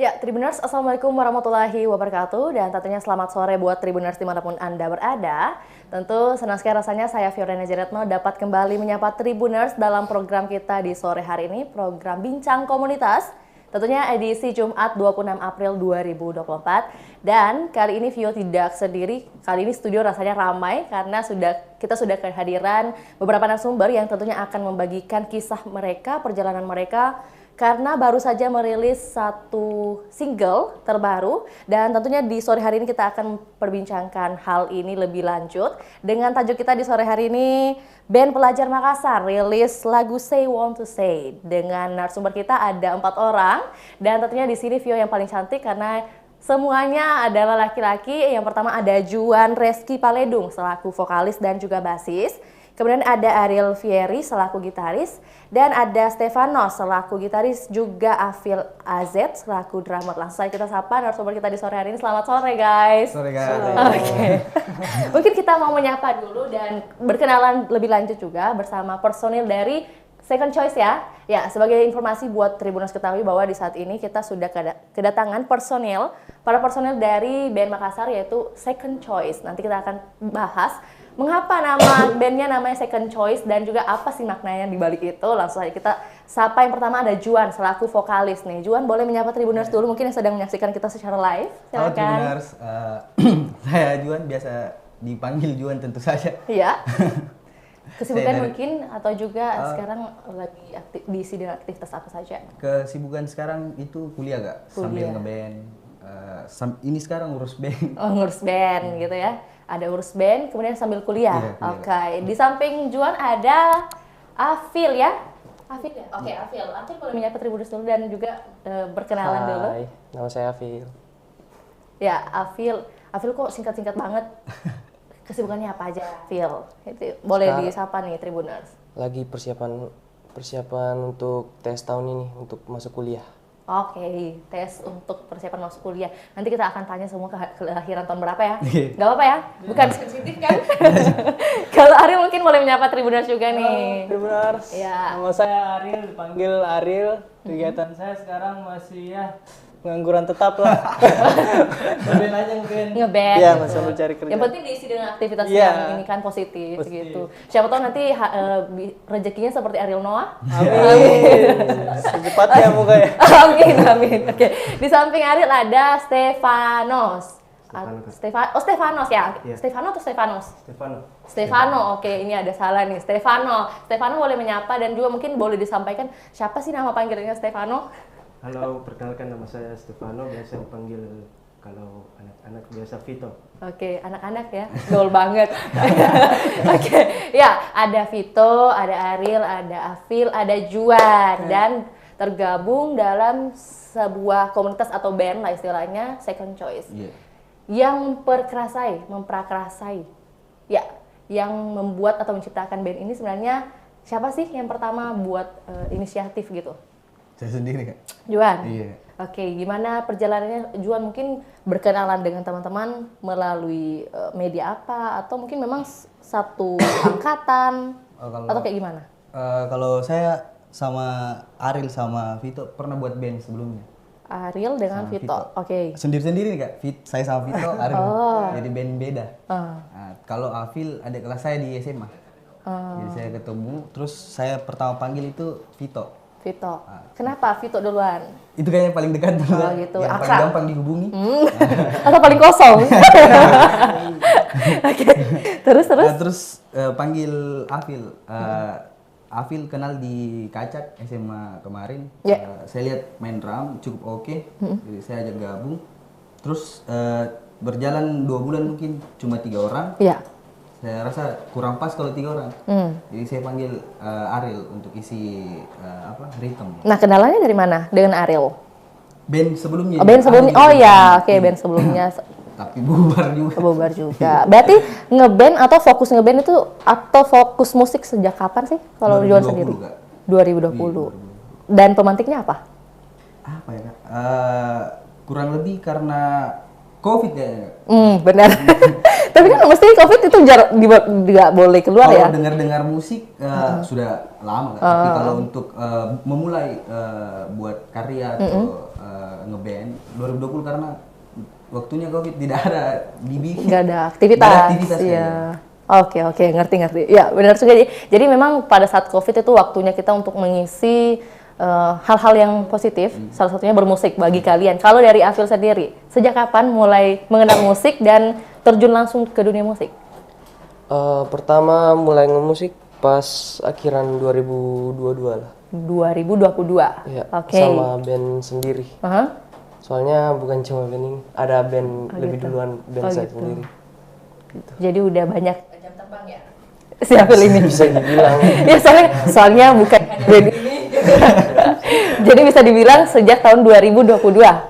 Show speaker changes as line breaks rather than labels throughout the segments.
Ya, Tribuners, Assalamualaikum warahmatullahi wabarakatuh. Dan tentunya selamat sore buat Tribuners dimanapun Anda berada. Tentu senang sekali rasanya saya Fiorena Jaretno dapat kembali menyapa Tribuners dalam program kita di sore hari ini, program Bincang Komunitas. Tentunya edisi Jumat 26 April 2024. Dan kali ini Vio tidak sendiri, kali ini studio rasanya ramai karena kita sudah kehadiran beberapa narasumber yang tentunya akan membagikan kisah mereka, perjalanan mereka, karena baru saja merilis satu single terbaru. Dan tentunya di sore hari ini kita akan perbincangkan hal ini lebih lanjut dengan tajuk kita di sore hari ini, band Pelajar Makassar rilis lagu Say Want to Say. Dengan narasumber kita ada 4 orang dan tentunya di sini Vio yang paling cantik karena semuanya adalah laki-laki. Yang pertama ada Juan Reski Paledung selaku vokalis dan juga basis. Kemudian ada Ariel Fieri selaku gitaris, dan ada Stefanos selaku gitaris, juga Afil AZ selaku drummer. Langsung saja kita sapa narasumber kita di sore hari ini. Selamat sore guys.
Sore guys.
Oke. Mungkin kita mau menyapa dulu dan berkenalan lebih lanjut juga bersama personil dari Second Choice ya. Ya, sebagai informasi buat Tribuners ketahui bahwa di saat ini kita sudah kedatangan para personil dari band Makassar yaitu Second Choice. Nanti kita akan bahas mengapa nama bandnya namanya Second Choice dan juga apa sih maknanya di balik itu. Langsung aja kita sapa. Yang pertama ada Juan selaku vokalis nih. Juan boleh menyapa Tribuners dulu mungkin yang sedang menyaksikan kita secara live. Silakan.
Halo Tribuners, saya Juan, biasa dipanggil Juan tentu saja.
Iya. Kesibukan mungkin atau juga sekarang lagi diisi dengan aktivitas apa saja?
Kesibukan sekarang itu kuliah gak? Sambil ngeband. Ini sekarang ngurus band.
Oh, ngurus band gitu ya. Ada urus band, kemudian sambil kuliah.
Iya,
Oke. Di samping Juan ada Afil ya. Afil ya? Oke, Afil. Afil boleh menyapa Tribuners dulu dan juga berkenalan dulu.
Hai, nama saya Afil.
Ya, Afil. Afil kok singkat-singkat banget. Kesibukannya apa aja, Afil? Itu boleh disapa nih Tribuners.
Lagi persiapan untuk tes tahun ini untuk masuk kuliah.
Oke, tes untuk persiapan masuk kuliah. Nanti kita akan tanya semua kelahiran tahun berapa ya. Gak apa-apa ya? Bukan sensitif kan? Kalau Ariel mungkin boleh menyapa Tribuners juga nih.
Tribuners,
Ya.
nama saya Ariel, dipanggil Ariel. Kegiatan saya sekarang masih pengangguran tetap lah. Ngeband aja ngeband.
Ngeband.
Iya,
gitu.
masih mencari kerja.
Yang penting diisi dengan aktivitas
Iya.
yang ini kan positif gitu. Siapa tahu nanti rezekinya seperti Ariel Noah.
Amin. Secepatnya moga ya.
Amin, amin. Oke. Di samping Ariel ada Stefanos. Stefanos ya.
Iya.
Stefano atau Stefanos?
Stefano.
Stefano, oke, ini ada salah nih. Stefano boleh menyapa dan juga mungkin boleh disampaikan siapa sih nama panggilannya Stefano?
Halo, perkenalkan nama saya Stefano, biasa dipanggil kalau anak-anak biasa Vito.
Oke, anak-anak ya, gaul banget. Oke, ya ada Vito, ada Ariel, ada Afil, ada Juan, dan tergabung dalam sebuah komunitas atau band lah istilahnya, Second Choice.
Iya.
Yang memprakarasai, ya, yang membuat atau menciptakan band ini sebenarnya siapa sih yang pertama buat inisiatif gitu?
Saya sendiri Kak.
Juan?
Iya.
Oke, gimana perjalanannya Juan? Mungkin berkenalan dengan teman-teman melalui media apa? Atau mungkin memang satu angkatan? Atau kayak gimana?
Kalau saya sama Ariel sama Vito pernah buat band sebelumnya.
Ariel dengan
Sama
Vito. Oke.
Sendiri-sendiri nih Kak. Saya sama Vito, Ariel. Jadi band beda. Nah, kalau Afil adik kelas saya di SMA. Jadi saya ketemu, terus saya pertama panggil itu Vito.
Vito. Kenapa Vito duluan?
Itu kayaknya paling dekat dulu.
Oh, gitu.
Yang
Akrab.
paling gampang dihubungi.
Atau paling kosong? Oke. Terus?
Nah, terus panggil Afil. Afil kenal di Kacak SMA kemarin.
Yeah.
Saya lihat main drum cukup oke. Jadi saya ajak gabung. Terus berjalan 2 bulan mungkin cuma 3 orang.
Iya.
Saya rasa kurang pas kalau 3 orang. Jadi saya panggil Ariel untuk isi rhythm.
Nah, kenalannya dari mana dengan Ariel?
Band sebelumnya.
Oh, band sebelumnya. Oh ya, oke, band sebelumnya.
Tapi bubar juga.
Bubar juga. Berarti ngeband atau fokus ngeband itu atau fokus musik sejak kapan sih? Kalau Juan sendiri?
Kak.
2020. Dan pemantiknya apa?
Apa ya Kak? Kurang lebih karena COVID kayaknya Kak.
Benar. Tapi kan mesti COVID itu nggak boleh keluar ya?
Kalau dengar musik sudah lama kan. Tapi kalau untuk memulai buat karya atau ngeband 2020 karena waktunya COVID tidak ada dibikin.
Nggak ada aktivitas. Iya. Oke, ngerti. Ya, benar juga. Jadi memang pada saat COVID itu waktunya kita untuk mengisi hal-hal yang positif, salah satunya bermusik bagi kalian. Kalau dari Afil sendiri, sejak kapan mulai mengenal musik dan terjun langsung ke dunia musik?
Pertama mulai ngemusik pas akhiran 2022 lah.
2022?
Iya,
Oke.
sama band sendiri. Soalnya bukan cuma band ini, ada band lebih duluan band saya sendiri.
Jadi udah banyak jam terbang ya? Si Afil ini?
Bisa dibilang.
Ya soalnya bukan hanya band ini. Jadi bisa dibilang sejak tahun 2022,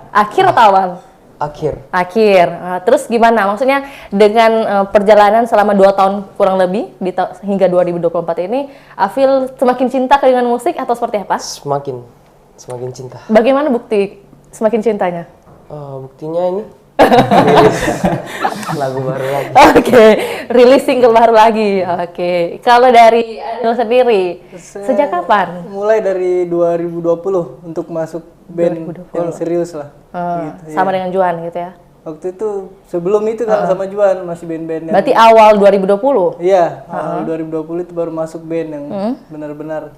akhir atau awal? Akhir. Terus gimana? Maksudnya dengan perjalanan selama 2 tahun kurang lebih hingga 2024 ini, Afil semakin cinta dengan musik atau seperti apa?
Semakin cinta.
Bagaimana bukti semakin cintanya?
Buktinya ini rilis lagu baru lagi.
Oke, rilis single baru lagi. Oke. Kalau dari Adil sendiri, sejak kapan?
Mulai dari 2020 untuk masuk band yang serius lah. Gitu,
sama dengan Juan gitu ya?
Waktu itu sebelum itu kan sama Juan masih band-band yang...
Berarti awal 2020?
Iya, awal 2020 itu baru masuk band yang benar-benar.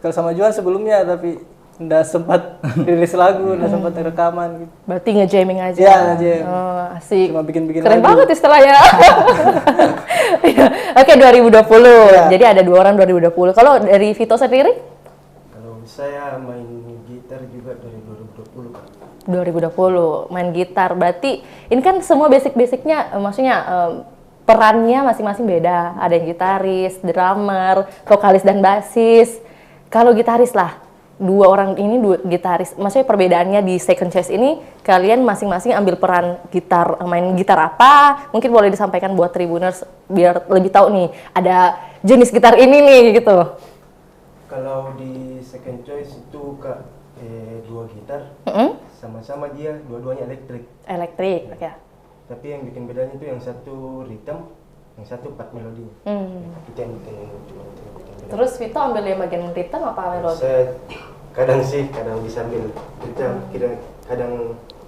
Kalau sama Juan sebelumnya tapi nggak sempat rilis lagu, nggak sempat rekaman gitu.
Berarti nge-jamming aja?
Iya, nge-jam.
Asik.
Cuma bikin-bikin
Keren
lagu.
banget istilahnya. Oke, 2020. Jadi ada 2 orang 2020. Kalau dari Vito sendiri?
Kalau saya main gitar juga dari 2020 Kak.
2020 main gitar. Berarti ini kan semua basic-basicnya, maksudnya perannya masing-masing beda. Ada yang gitaris, drummer, vokalis dan basis. Kalau gitaris lah, 2 orang ini 2 gitaris. Maksudnya perbedaannya di Second Choice ini, kalian masing-masing ambil peran gitar, main gitar apa? Mungkin boleh disampaikan buat Tribuners biar lebih tahu nih, ada jenis gitar ini nih gitu.
Kalau di Second Choice itu Kak 2 gitar, sama-sama dia dua-duanya elektrik.
Elektrik, oke.
Tapi yang bikin bedanya itu yang satu rhythm, yang satu part melodi. Itu yang bikin beda.
Terus Vito ambil yang bagian rhythm apa melodi?
Saya kadang bisa ambil rhythm, kadang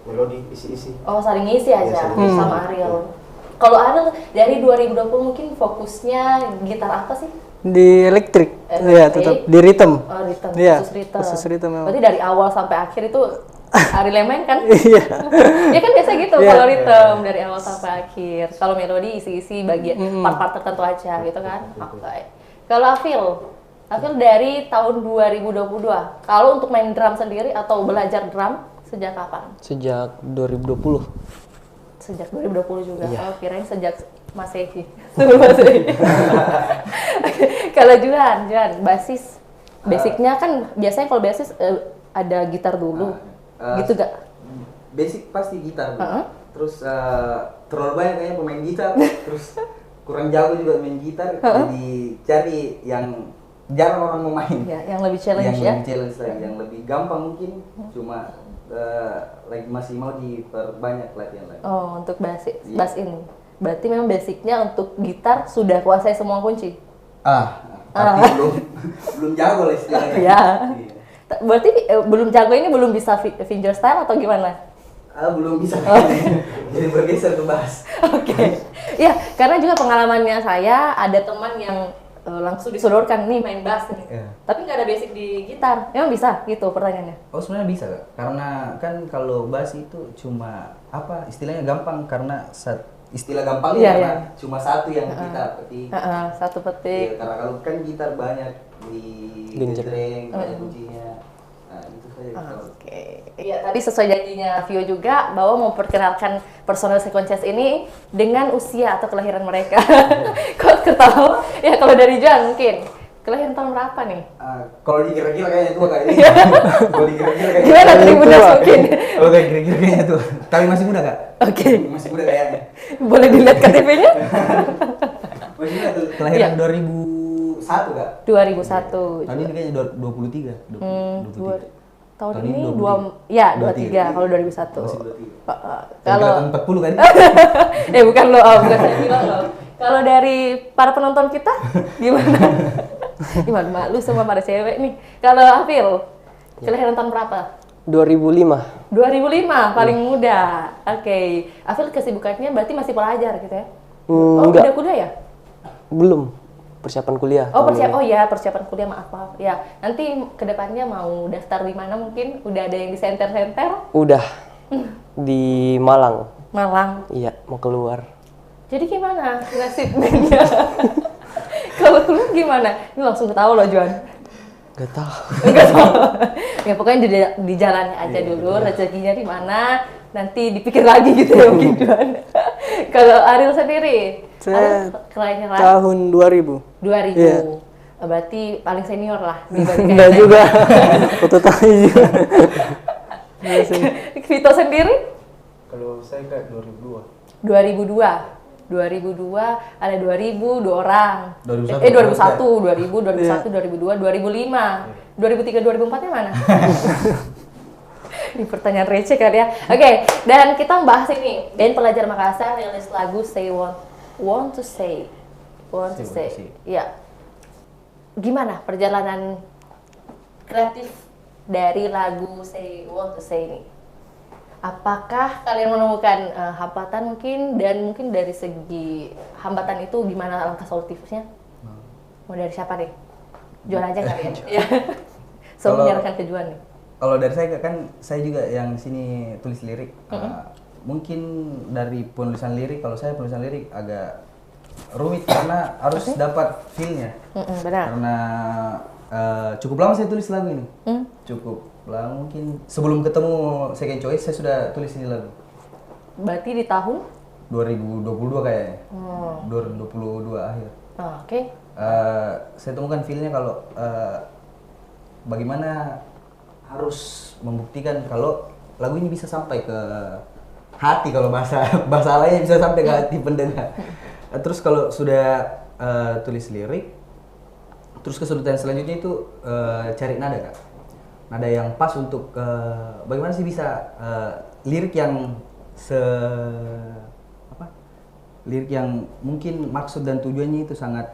melodi isi-isi.
Oh, saling ngisi aja
saling ngisi.
sama Ariel. Kalau Ariel dari 2020 mungkin fokusnya gitar apa sih?
Di elektrik. Iya, tetap di rhythm.
Oh, rhythm,
Iya,
khusus rhythm.
memang.
Berarti dari awal sampai akhir itu Ariel yang main kan?
Iya.
Ya kan biasa gitu
Iya.
kalau rhythm dari awal sampai akhir. Kalau melodi isi-isi bagian part-part tertentu aja gitu kan. Oke. Kalau Afil dari tahun 2022. Kalau untuk main drum sendiri atau belajar drum sejak kapan?
Sejak 2020.
Sejak 2020 juga.
Iya.
Oh, kirain sejak Masehi. Sebelum Masehi. Kalau Juan, basis. Basicnya kan biasanya kalau basis ada gitar dulu. Gitu gak?
Basic pasti gitar. Terus terlalu banyak kayaknya pemain gitar. Terus kurang jago juga main gitar. Jadi cari yang jarang orang mau main.
Ya, yang lebih challenge
yang lebih challenge lagi, yang lebih gampang mungkin. Cuma lagi masih mau diperbanyak latihan lagi.
Oh, untuk bass ini. Berarti memang basicnya untuk gitar sudah kuasai semua kunci.
Tapi belum jago lah istilahnya.
Ya. Berarti belum jago ini belum bisa fingerstyle atau gimana?
Belum bisa. Jadi bergeser ke bass.
Oke. Ya, karena juga pengalamannya saya ada teman yang langsung disodorkan nih main bass nih.
Iya.
Tapi nggak ada basic di gitar. Emang bisa gitu pertanyaannya?
Oh sebenarnya bisa Kak. Karena kan kalau bass itu cuma apa istilahnya gampang karena istilah gampangnya
Iya,
karena
iya.
cuma satu yang kita petik.
Satu petik.
Iya, karena kalau kan gitar banyak di genjreng, banyak kuncinya. Nah, itu saja.
Oke. Iya, tadi sesuai janjinya Vio juga bahwa mau memperkenalkan personel Second Choice ini dengan usia atau kelahiran mereka. Kok ketawa? Ya kalau dari Juan mungkin. Kelahiran tahun berapa nih?
Kalau dikira-kira kayaknya tua Kak ini. Kalau dikira-kira kayaknya
Gimana Tribuners mungkin?
Kalau kira-kira kayaknya tua. Tapi masih muda Kak.
Oke.
Masih muda kayaknya.
Boleh dilihat KTP-nya?
Masih muda tuh. Kelahiran 2001 Kak.
2001.
Tahun ini kayaknya 23. 23.
Tahun
Tahun
ini
ini
23 kalau 2001.
Masih 23.
Kalau
40 kan?
bukan lo, bukan saya bilang lo. Kalau dari para penonton kita gimana? Gimana malu semua pada cewek nih. Kalau Afil, kelahiran tahun berapa?
2005.
2005, paling muda. Oke. Afil kesibukannya berarti masih pelajar gitu ya?
Enggak.
Udah kuliah ya?
Belum. Persiapan kuliah.
Persiapan kuliah, maaf. Ya, nanti kedepannya mau daftar di mana mungkin? Udah ada yang di senter-senter?
Udah. Di Malang.
Malang.
Iya, mau keluar.
Jadi gimana nasibnya? Kalau keluar gimana? Ini langsung ketahu loh, Juan.
Gak tahu.
Enggak tahu. Ya pokoknya di jalannya aja dulu, rezekinya di mana, nanti dipikir lagi gitu ya mungkin Juan. Kalau Ariel sendiri,
Saya
kelahiran
tahun 2000.
2000.
Iya.
Berarti paling senior lah dibanding
Enggak juga. Foto tahu juga.
Vito sendiri?
Kalau saya Kak 2002.
2002 ada 2000 dua orang.
2001.
2001, 2002, 2005, 2003, 2004 nya mana? Ini pertanyaan receh kali ya. Oke, dan kita membahas ini. Band Pelajar Makassar rilis lagu Say Want to Say. Iya. Gimana perjalanan kreatif dari lagu Say Want to Say ini? Apakah kalian menemukan hambatan mungkin, dan mungkin dari segi hambatan itu gimana langkah solutifnya? Mau dari siapa deh? Juan aja kalian. Iya. So menyerahkan ke Juan nih.
Kalau dari saya kan saya juga yang sini tulis lirik. Mungkin dari penulisan lirik, kalau saya penulisan lirik agak rumit karena harus dapat feel-nya.
Benar.
Karena cukup lama saya tulis lagu ini. Cukup lama, mungkin sebelum ketemu Second Choice saya sudah tulis ini lagu.
Berarti di tahun
2022 kayaknya. 2022 akhir.
Oke.
Saya temukan feel-nya kalau bagaimana harus membuktikan kalau lagu ini bisa sampai ke hati, kalau bahasa lainnya bisa sampai ke hati pendengar. Terus kalau sudah tulis lirik, terus kesulitan selanjutnya itu cari nada, Kak. Nada yang pas untuk bagaimana sih bisa lirik yang lirik yang mungkin maksud dan tujuannya itu sangat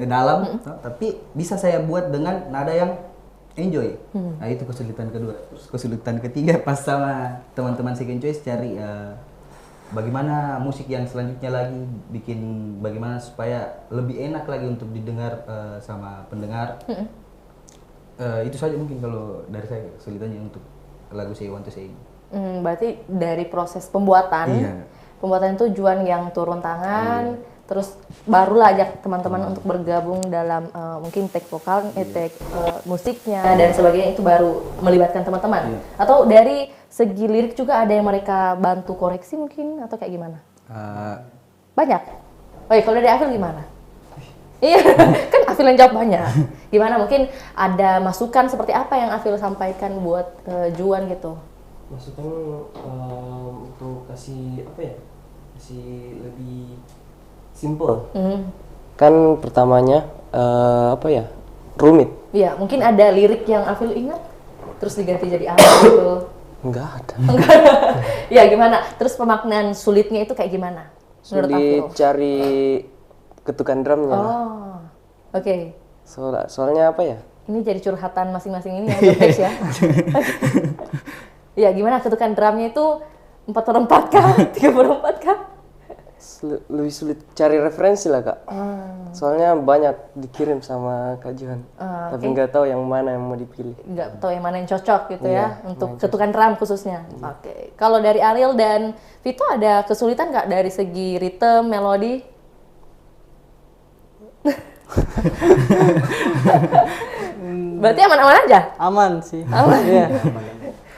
dalam, tapi bisa saya buat dengan nada yang enjoy. Nah, itu kesulitan kedua. Terus kesulitan ketiga pas sama teman-teman Second Choice cari bagaimana musik yang selanjutnya lagi, bikin bagaimana supaya lebih enak lagi untuk didengar sama pendengar. Itu saja mungkin kalau dari saya kesulitannya untuk lagu Say Want to Say.
Berarti dari proses pembuatan, pembuatan itu Juan yang turun tangan, terus barulah ajak teman-teman untuk bergabung dalam mungkin take vokal, take musiknya dan sebagainya, itu baru melibatkan teman-teman. Atau dari segi lirik juga ada yang mereka bantu koreksi mungkin, atau kayak gimana? Banyak. Oh iya, kalau dari Afil gimana? Iya, kan Afil yang jawab banyak. Gimana, mungkin ada masukan seperti apa yang Afil sampaikan buat Juan gitu?
Masukan untuk kasih apa ya? Kasih lebih simple. Kan pertamanya apa ya? Rumit.
Iya, mungkin ada lirik yang Afil ingat terus diganti jadi apa gitu.
Enggak ada.
Ya gimana? Terus pemaknaan sulitnya itu kayak gimana? Menurut Afil?
Sulit cari ketukan drumnya.
Oh, oke.
Soalnya apa ya?
Ini jadi curhatan masing-masing ini ya, guys ya. Ya gimana ketukan drumnya itu 4/4 kah? 3/4 kah?
Lebih sulit cari referensi lah, Kak. Soalnya banyak dikirim sama Kak Juhan. Tapi nggak tahu yang mana yang mau dipilih.
Nggak tahu yang mana yang cocok gitu ya untuk ketukan drum khususnya. Oke. Kalau dari Ariel dan Vito ada kesulitan nggak dari segi ritme, melodi? Berarti aman-aman aja?
Aman sih.
Aman.
Iya.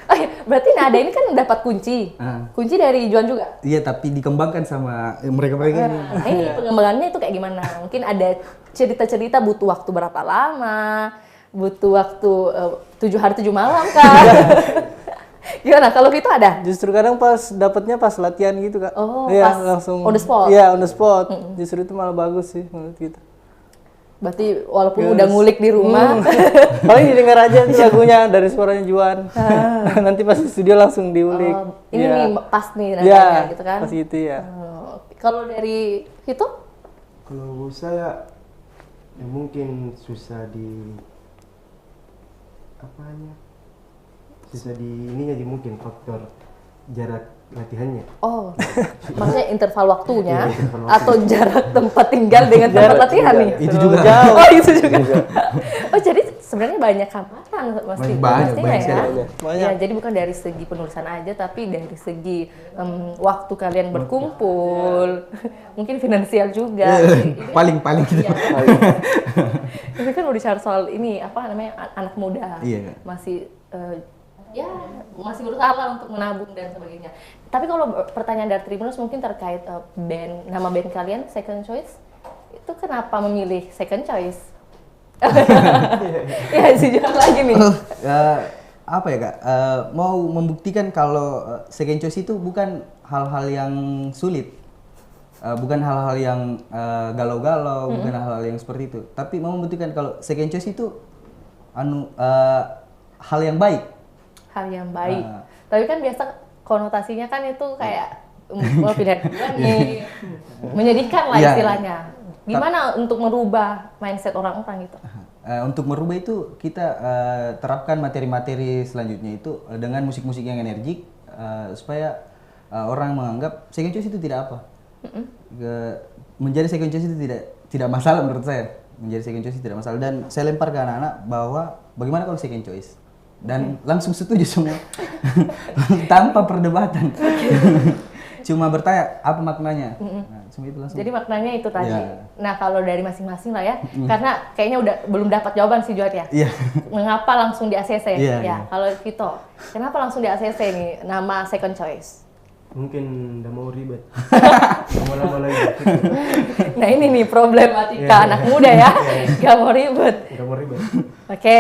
Oh, berarti nada ini kan dapat kunci. Kunci dari Juan juga?
Iya, tapi dikembangkan sama mereka ini.
Ini pengembangannya itu kayak gimana? Mungkin ada cerita-cerita butuh waktu berapa lama? Butuh waktu 7 hari 7 malam kan? Gimana? Kalau Vito ada?
Justru kadang dapatnya pas latihan gitu, Kak.
Oh,
iya,
pas
langsung
on the spot?
Iya, on the spot. Justru itu malah bagus sih menurut kita.
Berarti walaupun udah ngulik di rumah,
paling didengar aja tuh lagunya dari suaranya Juan. Nanti pas di studio langsung diulik.
ini
Iya.
nih pas nih
Ya,
nadanya gitu kan.
pas gitu ya.
Kalau dari itu,
Kalau saya ya mungkin susah di apanya? Susah di ininya jadi mungkin faktor jarak latihannya.
maksudnya interval waktunya
Iya, interval
atau jarak tempat tinggal dengan tempat latihan nih?
Itu juga.
Jauh.
Oh itu juga. Oh jadi sebenarnya banyak hambatan
Banyak,
pastinya
banyak
ya.
sekali.
Ya jadi bukan dari segi penulisan aja tapi dari segi waktu kalian berkumpul, mungkin finansial juga.
paling gitu.
Ini kan udah bicara soal ini apa namanya anak muda,
Iya.
masih ya masih berusaha untuk menabung dan sebagainya. Tapi kalau pertanyaan dari Tribuners mungkin terkait nama band kalian Second Choice, itu kenapa memilih Second Choice? Ya sih jual lagi nih.
Apa ya Kak? Mau membuktikan kalau second choice itu bukan hal-hal yang sulit. Bukan hal-hal yang galau-galau, bukan hal-hal yang seperti itu. Tapi mau membuktikan kalau second choice itu hal yang baik.
Hal yang baik. Tapi kan biasa konotasinya kan itu kayak mau pilihan kedua nih, menyedihkan lah
Iya.
istilahnya. Gimana untuk merubah mindset orang-orang gitu?
Untuk merubah itu kita terapkan materi-materi selanjutnya itu dengan musik-musik yang energik supaya orang menganggap second choice itu tidak apa. Menjadi second choice itu tidak masalah menurut saya. Menjadi second choice itu tidak masalah dan saya lempar ke anak-anak bahwa bagaimana kalau second choice dan langsung setuju semua tanpa perdebatan. Cuma bertanya apa maknanya. Nah, cuma itu langsung.
Jadi maknanya itu tadi.
Iya.
Nah kalau dari masing-masing lah ya, karena kayaknya udah belum dapat jawaban sih Juat ya.
Iya.
Mengapa langsung di ACC?
Iya,
Ya,
iya.
kalau Vito, kenapa langsung di ACC nih nama second choice?
Mungkin udah mau ribet. Lama-lama lagi.
Nah ini nih problematika anak muda ya, gak mau ribet.
Udah mau ribet.
Oke,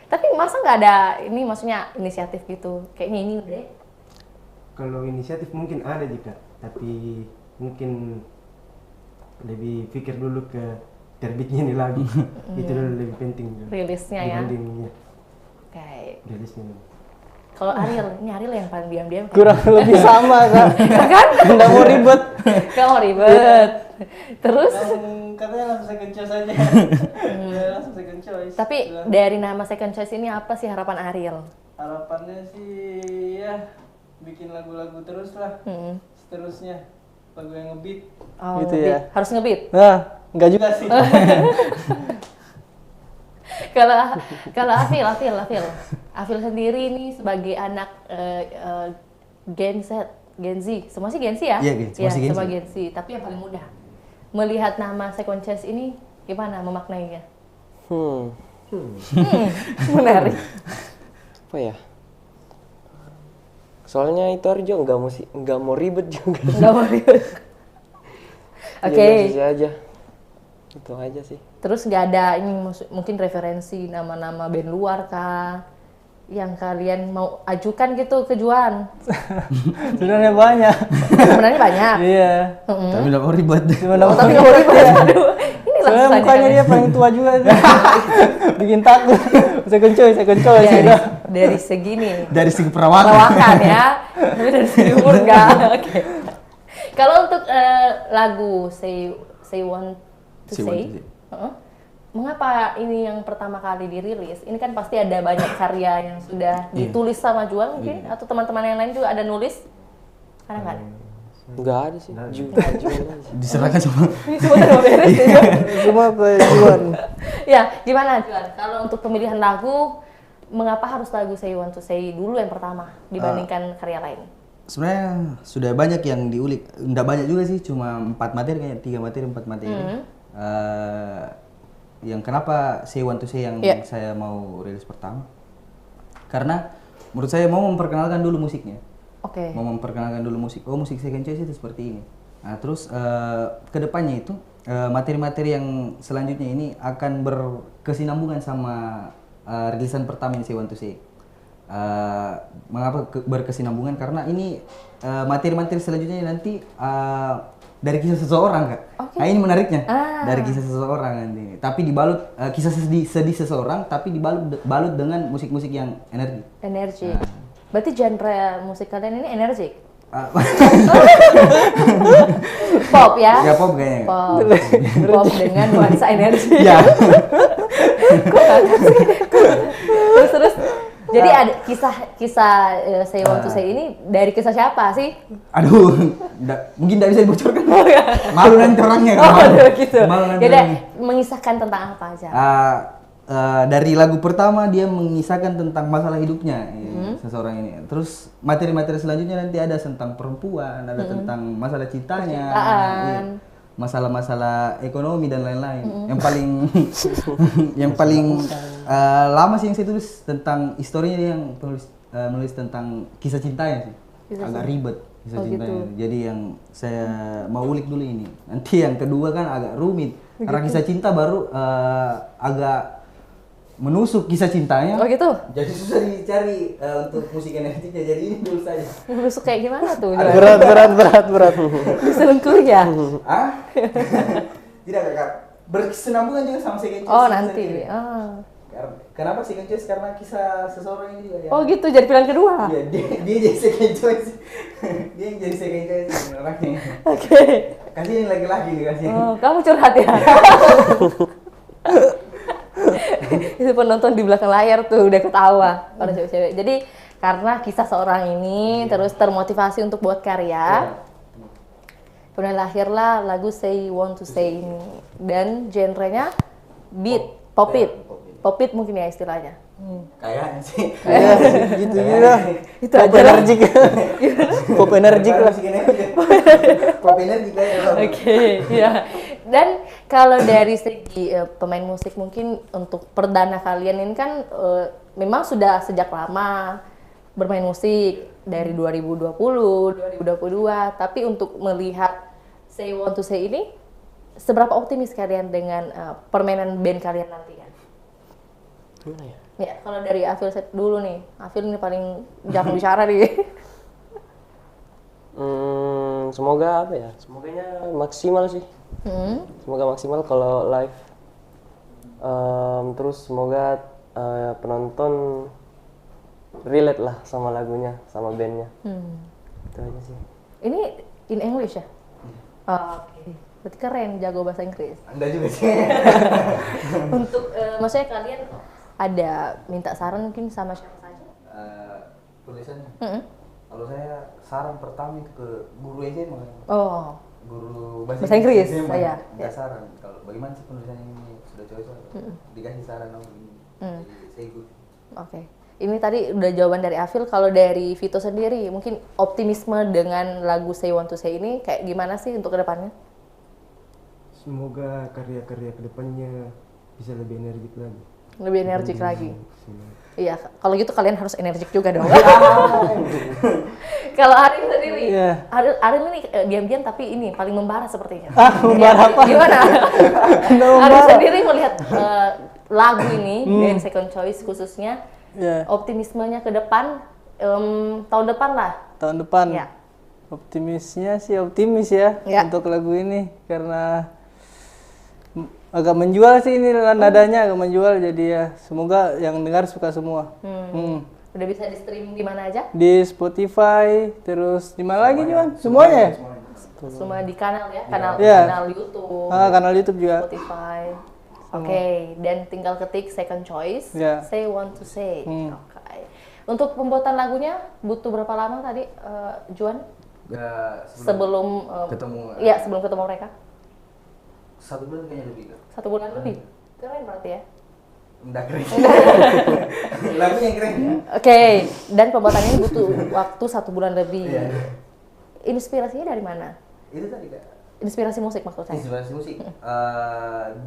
tapi masa nggak ada ini maksudnya inisiatif gitu? Kayaknya ini udah.
Kalau inisiatif mungkin ada jika, tapi mungkin lebih pikir dulu ke terbitnya ini lagu. Itu dulu lebih penting.
Rilisnya ya.
Dibanding
Oke.
rilisnya dulu.
Kalau Ariel, ini Ariel yang paling diam-diam.
Kurang lebih sama Kak.
Kan?
Nggak mau ribet.
Gak mau ribet. Terus,
Katanya langsung second choice aja. Langsung second choice.
tapi dari nama second choice ini apa sih harapan Ariel?
Harapannya sih ya bikin lagu-lagu terus lah. Seterusnya lagu yang ngebeat.
Oh,
Gitu
ngebeat.
ya.
Harus ngebeat.
Nah, enggak juga sih.
Kalau Afil sendiri nih sebagai anak Gen Z, semua sih Gen Z ya?
Iya, semua sih Gen Z.
semua Gen Z, tapi yang paling muda. Melihat nama Second Choice ini gimana memaknainya? Menarik.
Apa ya? Soalnya itu Arjo nggak mau ribet juga.
Nggak mau ribet. Oke.
Biasa aja. Itu aja sih.
Terus nggak ada ini mungkin referensi nama-nama band luar kah? Yang kalian mau ajukan gitu ke Juan?
Sebenarnya banyak.
Sebenarnya banyak.
Iya.
Tapi nggak mau ribet.
Tapi nggak mau ribet. Aduh, ini
Soalnya
langsung
mukanya
aja.
dia paling tua juga. Bikin takut. Second choice.
Ya, dari segi nih.
Dari segi perawakan.
Perawakan ya, tapi dari segi umur enggak. Oke. Kalau untuk lagu Say Want to
Say Want
Say,
to Say.
mengapa ini yang pertama kali dirilis? Ini kan pasti ada banyak karya yang sudah ditulis sama Juan mungkin, atau teman-teman yang lain juga ada nulis? Ada nggak?
Nggak ada sih. Juga aja.
Diserahkan sama.
Ini semua udah beres ya.
Semua ke Juan.
Ya, gimana Juan? Kalau untuk pemilihan lagu, mengapa harus lagu Say Want to Say dulu yang pertama dibandingkan karya lain?
Sebenarnya sudah banyak yang diulik. Nggak banyak juga sih, cuma 4 materi kayaknya, 3 materi, 4 materi. Yang kenapa Say Want to Say yang saya mau rilis pertama? Karena menurut saya mau memperkenalkan dulu musiknya.
Oke.
Mau memperkenalkan dulu musik. Oh, musik Second Choice itu seperti ini. Nah, terus kedepannya itu materi-materi yang selanjutnya ini akan berkesinambungan sama rilisan pertama ini Say Want to Say. Mengapa berkesinambungan? Karena ini materi-materi selanjutnya nanti dari kisah seseorang Kak. Nah ini menariknya,
Ah.
dari kisah seseorang nanti. Tapi dibalut kisah sedih seseorang, tapi dibalut dengan musik-musik yang energi.
Energi. Berarti genre musik kalian ini energik?
Ah,
Pop ya?
ya pop kayaknya. Kak.
Pop. Pop dengan nuansa energi.
Ya.
Terus jadi ada kisah Say Want to Say ini dari kisah siapa sih?
Aduh, mungkin tidak bisa dibocorkan. Malu nanti orangnya. Kak.
Oh,
Malu.
gitu.
Malu nanti
Jadi
orangnya.
mengisahkan tentang apa aja?
Dari lagu pertama dia mengisahkan tentang masalah hidupnya seseorang ini. Terus materi-materi selanjutnya nanti ada tentang perempuan, ada tentang masalah cintanya, iya. Masalah-masalah ekonomi dan lain-lain. Yang paling yang paling lama sih yang saya tulis tentang historinya dia yang menulis tentang kisah cintanya sih. Agak ribet kisah cintanya. Jadi yang saya mau ulik dulu ini. Nanti yang kedua kan agak rumit. Karena kisah cinta baru agak menusuk kisah cintanya.
Oh gitu?
Jadi susah dicari untuk musik energetiknya. Jadi ini dulu saja.
Menusuk kayak gimana tuh?
Berat.
Diselengkuh ya?
Ah? Tidak Kak. Berkesinambungan juga sama Second Choice.
Oh nanti. Ah.
Kenapa Second Choice? Karena kisah seseorang ini juga ya.
Oh gitu, jadi pilihan kedua?
Iya, dia jadi Second Choice. Dia yang jadi Second Choice orangnya.
Oke.
Kasih yang laki-laki nih kasih.
Oh, kamu curhat ya? Itu penonton di belakang layar tuh udah ketawa para cewek-cewek. Jadi karena kisah seorang ini terus termotivasi untuk buat karya. Kemudian lahirlah lagu Say Want to Say ini. Dan genrenya beat, pop beat. Pop beat mungkin ya istilahnya.
Kayaknya sih.
Gitu ya.
Itu
Pop
aja lah.
energik. Pop energik lah.
Pop energi kayaknya.
Oke, ya. Dan kalau dari segi pemain musik mungkin untuk perdana kalian ini kan memang sudah sejak lama bermain musik dari 2020, 2022. Tapi untuk melihat Say Want to Say ini, seberapa optimis kalian dengan permainan band kalian nanti kan?
Gimana ya?
Ya, kalau dari Afil set dulu nih. Afil ini paling jarang bicara nih.
Semoga apa ya? Semoganya maksimal sih. Semoga maksimal kalau live. Terus semoga penonton relate lah sama lagunya, sama bandnya. Itu aja sih.
Ini in English ya? Oh, oke. Berarti keren, jago bahasa Inggris.
Anda juga sih.
Untuk maksudnya kalian ada minta saran mungkin sama siapa saja?
Tulisannya. Kalau saya saran pertama itu ke guru SMA.
Oh,
Guru
Bahasa Inggris,
SMA.
saya.
Minta saran. Kalau bagaimana sih penulisannya ini sudah cocok? Dikasih saran dong. Jadi saya ikut.
oke. Ini tadi udah jawaban dari Afil. Kalau dari Vito sendiri, mungkin optimisme dengan lagu Say Want to Say ini kayak gimana sih untuk kedepannya?
Semoga karya-karya kedepannya bisa lebih energik lagi.
Lebih energik lagi. Iya, kalau gitu kalian harus energik juga dong. Kalau Aril sendiri,
Iya.
Aril ini diam-diam tapi ini paling membara sepertinya.
Membara apa?
Gimana? Aril sendiri melihat lagu ini dari Second Choice khususnya,
Ya,
optimismenya ke depan, tahun depan lah.
tahun depan.
Ya.
Optimisnya sih optimis ya,
Ya.
untuk lagu ini karena agak menjual sih ini nadanya agak menjual, jadi ya semoga yang dengar suka semua.
Udah bisa di streaming di mana aja?
Di Spotify, terus di mana lagi Juan? Semuanya?
Semua di kanal ya, kanal
Ya.
kanal YouTube,
Kanal YouTube juga.
Spotify. Oke, dan tinggal ketik Second Choice,
Ya.
Say Want to Say. Oke. Untuk pembuatan lagunya butuh berapa lama tadi, Juan? Sebelum
ketemu.
Iya, sebelum ketemu mereka.
1 bulan kayaknya lebih Kak.
1 bulan lebih. Keren berarti ya.
Nggak keren. Lagunya keren.
Oke, dan pembuatan ini butuh waktu 1 bulan lebih.
Iya.
Inspirasinya dari mana?
Itu tadi Kak.
Inspirasi musik maksud saya.
Inspirasi musik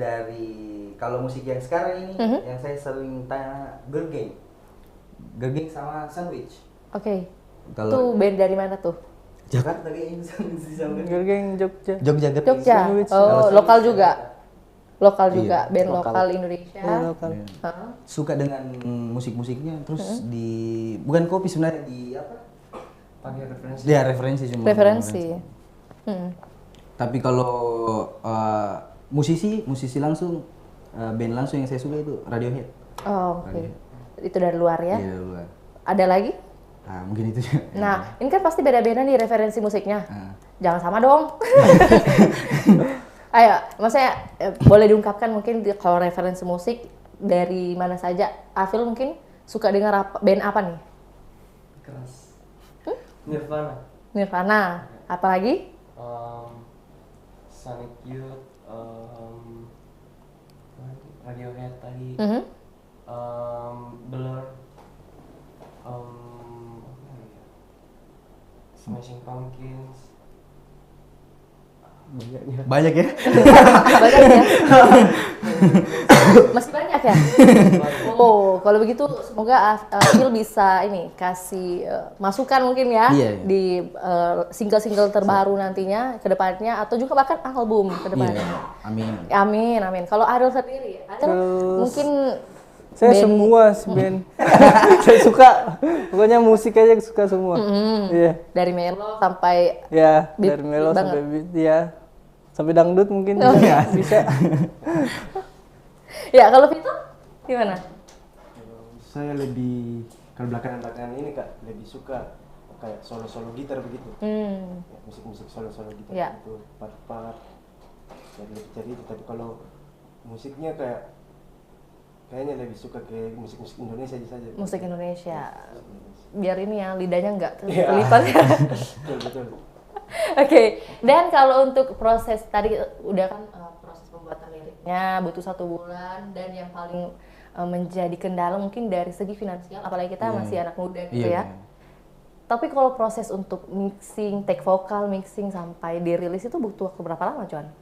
dari kalau musik yang sekarang ini yang saya sering tanya Girl Gang sama Sandwich.
Oke.
Kalau-
Itu band dari mana tuh?
Jakarta kayaknya sama
Girl Gang Jogja.
Jogja.
Jogja.
Sandwich.
Oh, lokal juga. Lokal juga,
Iya,
band lokal Indonesia.
Lokal.
Hah?
Suka dengan musik-musiknya terus di bukan copy sebenarnya di apa?
Pakai referensi.
Dia referensi cuma.
Referensi.
Tapi kalau musisi langsung, band langsung yang saya suka itu Radiohead.
Oh, oke. Itu dari luar ya?
Iya, dari luar.
Ada lagi?
Nah, mungkin itu juga.
Nah, ini kan pasti beda-beda nih referensi musiknya. Jangan sama dong. Ayo, maksudnya boleh diungkapkan mungkin kalau referensi musik dari mana saja. Afil mungkin suka dengar band apa nih?
Keras. Nirvana.
Nirvana. Apalagi?
Sonic Youth, Radiohead tadi, Blur, Smashing Pumpkins.
Banyak ya?
Banyak ya? Masih banyak ya? Oh, kalau begitu semoga Afil bisa ini kasih masukan mungkin ya di single-single terbaru nantinya ke depannya atau juga bahkan album ke depannya.
Iya. Amin.
Amin, amin. Kalau Ariel sendiri, Ariel mungkin
Saya semua band. Saya suka, pokoknya musik aja suka semua. Iya.
dari melo sampai
Ya,
Beat
dari melo
banget.
sampai beat, ya. Sampai dangdut mungkin
Oh,
juga
iya.
bisa.
ya kalau Vito gimana?
Saya lebih kalau belakangan ini Kak lebih suka kayak solo-solo gitar begitu. Ya, musik-musik solo-solo gitar
Ya.
itu part-part jadi itu. Tapi kalau musiknya kayaknya lebih suka ke musik-musik Indonesia aja saja.
Musik Indonesia. Biar ini ya lidahnya nggak
Iya.
terlipat ya.
Betul.
Oke, dan kalau untuk proses tadi udah kan proses pembuatan liriknya butuh 1 bulan dan yang paling menjadi kendala mungkin dari segi finansial, apalagi kita masih anak muda gitu ya. Tapi kalau proses untuk mixing, take vokal, mixing sampai dirilis itu butuh waktu berapa lama, Cuan?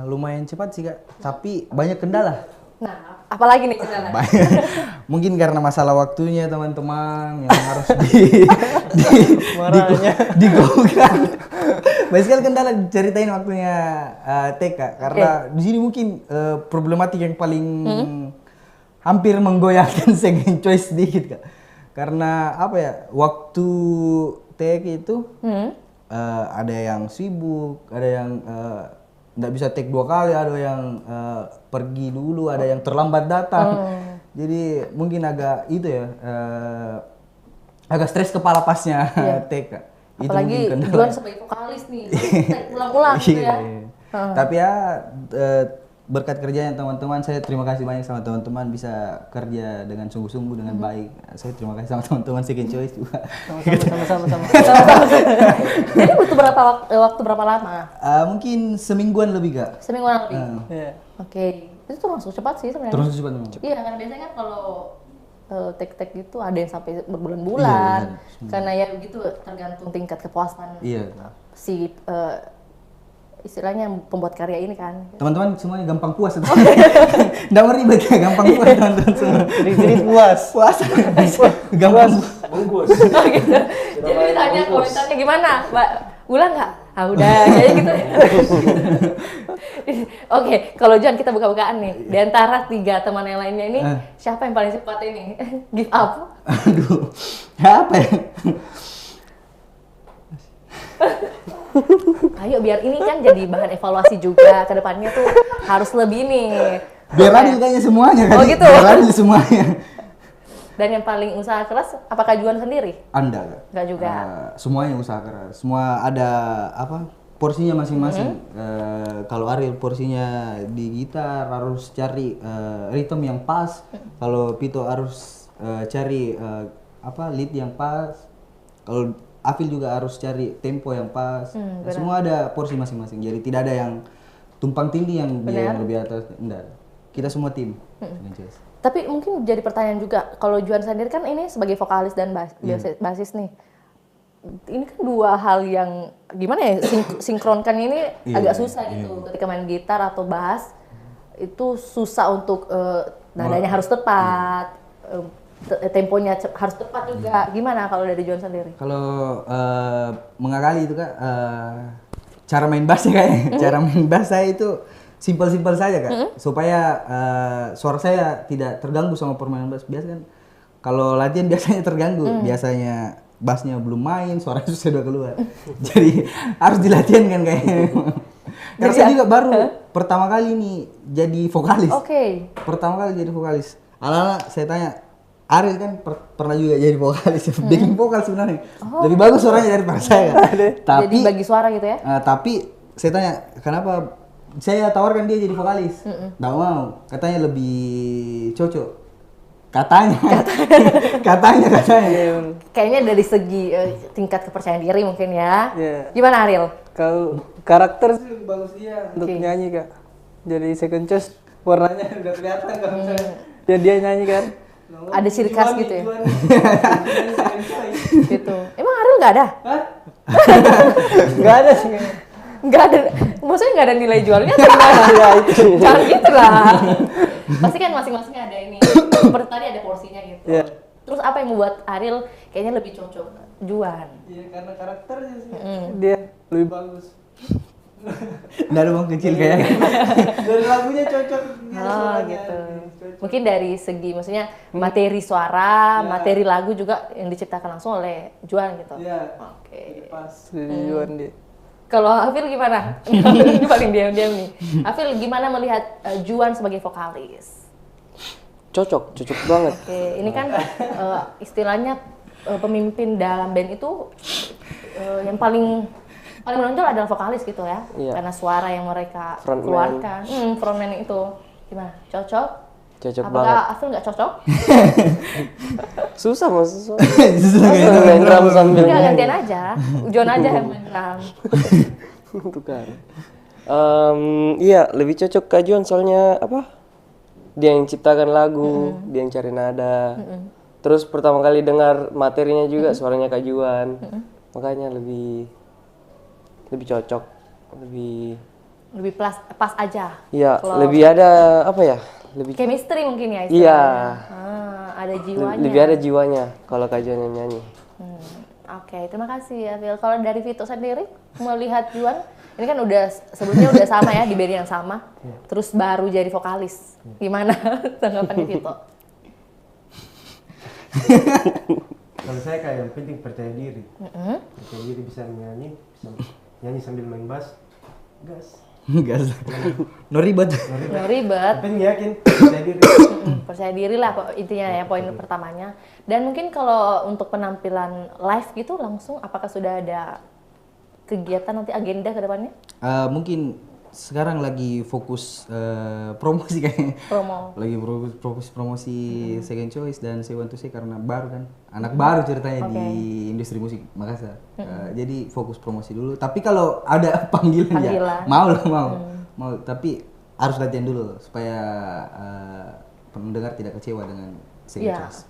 Lumayan cepat sih Kak, tapi banyak kendala.
Nah, apalagi nih kendala?
Mungkin karena masalah waktunya teman-teman yang harus digaungkan. Banyak sekali kendala ceritain waktunya TK karena di sini mungkin problematik yang paling hampir menggoyahkan Second Choice sedikit Kak. Karena apa ya, waktu TK itu ada yang sibuk, ada yang nggak bisa take 2 kali, ada yang pergi dulu, ada yang terlambat datang. Jadi mungkin agak itu ya, agak stres kepala pasnya TK. Itu
Apalagi
mungkin kendala.
Juan sebagai vokalis nih, ulang-ulang gitu ya.
Tapi ya berkat kerjanya teman-teman, saya terima kasih banyak sama teman-teman bisa kerja dengan sungguh-sungguh dengan baik. Saya terima kasih sama teman-teman Second Choice juga.
Sama-sama.
Jadi butuh waktu berapa lama?
Mungkin semingguan lebih Kak.
Semingguan lebih.
Iya.
Oke, itu termasuk cepat sih sebenarnya.
Terus cepat memang.
Iya, karena biasanya kan kalau tek-tek gitu ada yang sampai berbulan-bulan. Karena ya begitu tergantung tingkat kepuasan
Iya.
si istilahnya pembuat karya ini kan.
Teman-teman semuanya gampang puas. Nggak meribet ya, gampang puas teman-teman semua.
Jadi puas.
Puas. Gampang.
Bungkus.
Oh gitu. Jadi ditanya komentarnya gimana, Mbak? Ulang nggak? Ah udah, kayaknya gitu. Oke, kalau John kita buka-bukaan nih. Di antara 3 teman yang lainnya ini, siapa yang paling cepat ini? Give up?
Aduh. Apa ya?
Ayo biar ini kan jadi bahan evaluasi juga ke depannya tuh harus lebih nih.
Biar adil kayaknya semuanya kan.
Oh gitu.
Biar adil semuanya.
Dan yang paling usaha keras apakah Juan sendiri?
Anda Kak.
Enggak juga.
Semuanya usaha keras. Semua ada apa? Porsinya masing-masing. Kalau Ariel porsinya di gitar harus cari ritme yang pas. Kalau Pito harus cari lead yang pas. Kalau Afil juga harus cari tempo yang pas. Semua ada porsi masing-masing. Jadi tidak ada yang tumpang tindih yang dia yang lebih atas. Enggak. Kita semua tim.
Tapi mungkin jadi pertanyaan juga, kalau Juan sendiri kan ini sebagai vokalis dan basis nih. Ini kan 2 hal yang gimana ya, sinkronkan ini agak susah gitu. Ketika main gitar atau bass itu susah untuk nadanya harus tepat, temponya harus tepat juga. Gimana kalau dari Juan sendiri?
Kalau mengakali itu Kak, cara main bassnya kayaknya. Cara main bass saya itu simpel-simpel saja Kak, supaya suara saya tidak terganggu sama permainan bass. Biasa kan kalau latihan biasanya terganggu, biasanya bassnya belum main, suaranya sudah keluar. Jadi harus dilatihan kan kayaknya. Karena saya juga baru pertama kali nih jadi vokalis.
Oke.
Pertama kali jadi vokalis. Ala-ala saya tanya, Ariel kan pernah juga jadi vokalis, backing vokal sebenarnya. Lebih bagus suaranya daripada saya.
Jadi bagi suara gitu ya?
Tapi saya tanya, kenapa saya tawarkan dia jadi vokalis? Nggak mau, katanya lebih cocok. Katanya.
Kayaknya dari segi tingkat kepercayaan diri mungkin ya.
Iya.
Gimana Ariel?
Kalau karakter sih lebih bagus dia untuk nyanyi kak. Jadi second choice warnanya udah kelihatan kalau misalnya dia nyanyi kan.
Ada ciri khas gitu ya?
Juan.
Gitu. Emang Ariel nggak ada?
Nggak ada sih kayaknya.
Nggak ada. Maksudnya nggak ada nilai jualnya atau gimana? Jangan gitu lah. Pasti kan masing-masing ada ini. Seperti tadi ada porsinya gitu.
Iya.
Terus apa yang membuat Ariel kayaknya lebih cocok? Juan.
Iya karena karakternya sih. Dia lebih bagus.
Nggak ada bang kecil kayaknya.
Dari lagunya cocok.
Oh gitu. Mungkin dari segi maksudnya materi suara, materi lagu juga yang diciptakan langsung oleh Juan gitu.
Iya.
Oke.
Pas dari Juan dia.
Kalau Afil gimana? Ini paling diam-diam nih. Afil gimana melihat Juan sebagai vokalis?
Cocok banget.
Oke, ini kan istilahnya pemimpin dalam band itu yang paling menonjol adalah vokalis gitu ya.
Iya.
Karena suara yang mereka
Frontman.
keluarkan. Frontman itu gimana? Cocok?
Cocok
Apakah
banget.
Afil nggak cocok?
Susah mas.
Susah kayak
Main drum sambil
Enggak,
nyanyi.
gantian aja. John aja yang main drum.
Bukan. Iya, lebih cocok Kak Juan soalnya apa? Dia yang ciptakan lagu, dia yang cari nada. Terus pertama kali dengar materinya juga suaranya Kak Juan. Makanya lebih cocok,
Lebih pas aja.
Iya,
Kalau-
lebih ada apa ya? Lebih
Chemistry mungkin ya
Iya.
istilahnya. Ada jiwanya.
lebih ada jiwanya kalau Kak Juan yang nyanyi.
Oke, terima kasih Afil. Kalau dari Vito sendiri melihat Juan, ini kan udah sebelumnya udah sama ya di band yang sama, terus baru jadi vokalis. Gimana tanggapannya Vito?
Kalau saya kayak yang penting percaya diri. Percaya diri bisa nyanyi, bisa nyanyi sambil main bass. Gas.
Gas. No ribet.
No ribet.
Yang penting yakin, percaya diri.
Percaya diri lah intinya ya poin pertamanya. Dan mungkin kalau untuk penampilan live gitu langsung apakah sudah ada kegiatan nanti agenda ke depannya?
Mungkin sekarang lagi fokus promosi kayaknya.
Promo.
Lagi fokus promosi Second Choice dan Say Want to Say karena baru kan. Anak baru ceritanya di industri musik Makassar. Jadi fokus promosi dulu. Tapi kalau ada panggilan ya mau lah mau. Tapi harus latihan dulu supaya pendengar tidak kecewa dengan Second Choice.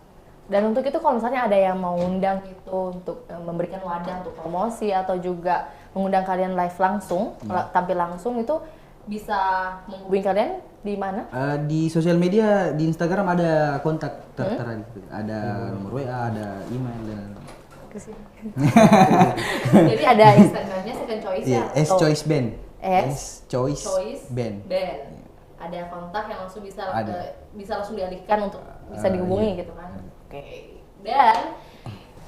Dan untuk itu kalau misalnya ada yang mau undang gitu untuk memberikan wadah untuk promosi atau juga mengundang kalian live langsung, tampil langsung itu bisa menghubungi kalian di mana?
Di sosial media, di Instagram ada kontak tertera gitu. Ada nomor WA, ada email dan
Kesini. Jadi ada Instagramnya Second Choice ya?
S Choice Band.
S
Choice Band.
Ada kontak yang langsung bisa bisa langsung dialihkan untuk bisa dihubungi gitu kan. Oke. Dan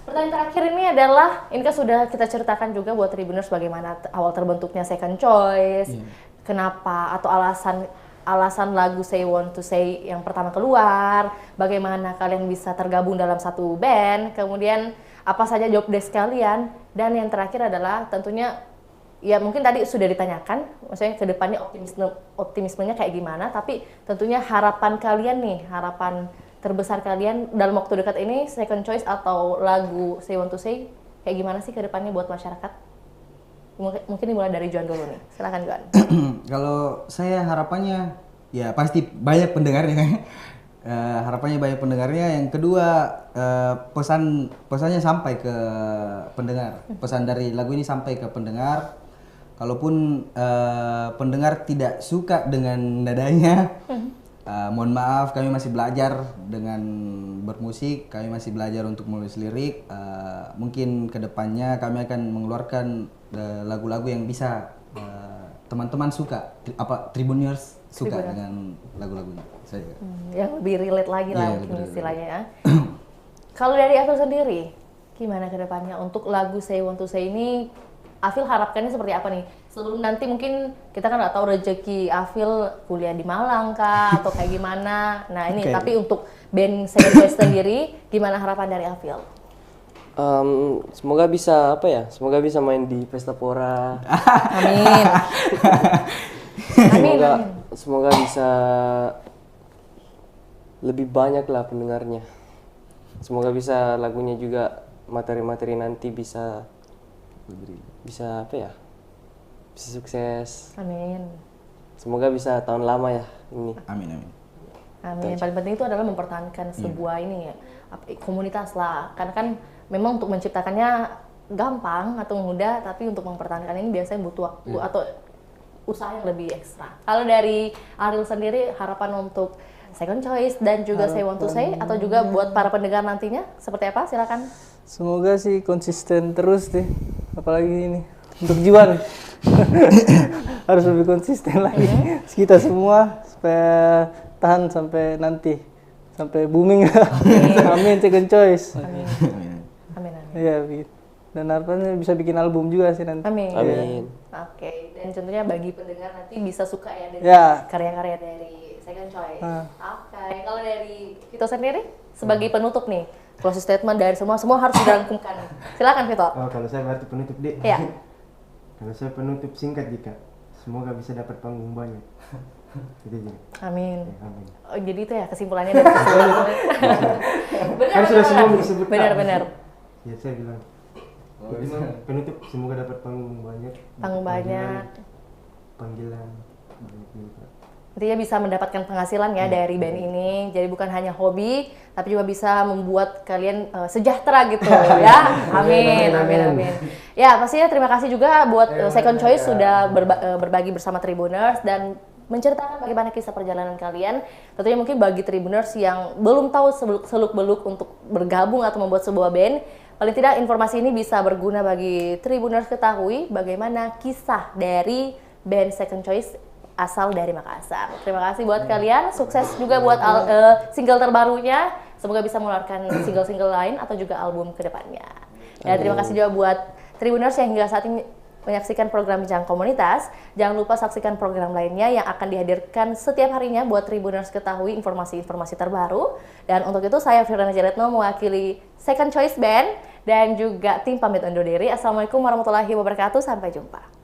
pertanyaan terakhir ini adalah, ini kan sudah kita ceritakan juga buat Tribuners bagaimana awal terbentuknya Second Choice, kenapa atau alasan lagu Say Want to Say yang pertama keluar, bagaimana kalian bisa tergabung dalam satu band, kemudian apa saja job desk kalian, dan yang terakhir adalah tentunya ya mungkin tadi sudah ditanyakan, maksudnya ke depannya optimismenya kayak gimana, tapi tentunya harapan kalian nih, harapan terbesar kalian dalam waktu dekat ini Second Choice atau lagu Say Want to Say kayak gimana sih ke depannya buat masyarakat? Mungkin dimulai dari Juan dulu nih, silakan Juan.
Kalau saya harapannya ya pasti banyak pendengarnya. Harapannya banyak pendengarnya. Yang kedua pesannya sampai ke pendengar. Pesan dari lagu ini sampai ke pendengar. Kalaupun pendengar tidak suka dengan nadanya, mohon maaf, kami masih belajar dengan bermusik, kami masih belajar untuk menulis lirik. Mungkin kedepannya kami akan mengeluarkan lagu-lagu yang bisa teman-teman suka, Tribuners suka dengan lagu-lagunya.
Yang lebih relate lagi lah mungkin istilahnya ya. Kalau dari Afil sendiri, Gimana ke depannya untuk lagu Say Want to Say ini? Afil harapkannya seperti apa nih? Sebelum nanti mungkin kita kan nggak tahu rezeki Afil kuliah di Malang kah atau kayak gimana. Nah ini tapi untuk band Second Choice sendiri, gimana harapan dari Afil?
Semoga bisa apa ya? Semoga bisa main di Pesta Pora.
Amin. Amin.
Semoga bisa lebih banyak lah pendengarnya. Semoga bisa lagunya juga materi-materi nanti bisa apa ya? Bisa sukses.
Amin.
Semoga bisa tahun lama ya ini.
Amin, amin.
Amin. Yang paling penting itu adalah mempertahankan sebuah ini ya, komunitas lah. Karena kan memang untuk menciptakannya gampang atau mudah, tapi untuk mempertahankan ini biasanya butuh waktu atau usaha yang lebih ekstra. Kalau dari Ariel sendiri, harapan untuk Second Choice dan juga Say Want to Say atau juga buat para pendengar nantinya seperti apa? Silakan.
Semoga sih konsisten terus deh, apalagi ini untuk Juan harus lebih konsisten lagi kita semua supaya tahan sampai nanti, sampai booming. Amin. Second Choice.
Amin. Amin.
Iya, dan harapannya bisa bikin album juga sih nanti.
Amin.
Amin.
Oke, dan tentunya bagi pendengar nanti bisa suka ya dengan karya-karya dari Second Choice. Oke, kalau dari Vito sendiri sebagai penutup nih, closing statement dari semua harus dirangkumkan. Silakan Vito.
Oh, kalau saya berarti penutup deh.
Iya.
Kalau saya penutup singkat jika semoga bisa dapat panggung banyak. Itu aja.
Amin.
Ya, amin.
Oh, jadi itu ya kesimpulannya dari kesimpulan.
Kan sudah semua disebutkan.
Benar-benar.
Ya saya bilang. Penutup semoga dapat panggung banyak.
Panggung banyak.
Panggilan banyak juga.
Intinya bisa mendapatkan penghasilan ya dari band ini. Jadi bukan hanya hobi, tapi juga bisa membuat kalian sejahtera gitu ya. Amin, amin, amin. Ya pastinya terima kasih juga buat Second Choice sudah berbagi bersama Tribuners dan menceritakan bagaimana kisah perjalanan kalian. Tentunya mungkin bagi Tribuners yang belum tahu seluk-beluk untuk bergabung atau membuat sebuah band, paling tidak informasi ini bisa berguna bagi Tribuners ketahui bagaimana kisah dari band Second Choice asal dari Makassar. Terima kasih buat kalian, sukses juga buat single terbarunya. Semoga bisa mengeluarkan single-single lain atau juga album ke depannya. Dan terima kasih juga buat Tribuners yang hingga saat ini menyaksikan program Bincang Komunitas. Jangan lupa saksikan program lainnya yang akan dihadirkan setiap harinya buat Tribuners ketahui informasi-informasi terbaru. Dan untuk itu saya Fiorana Jaretno mewakili Second Choice Band dan juga tim pamit undur diri. Assalamualaikum warahmatullahi wabarakatuh. Sampai jumpa.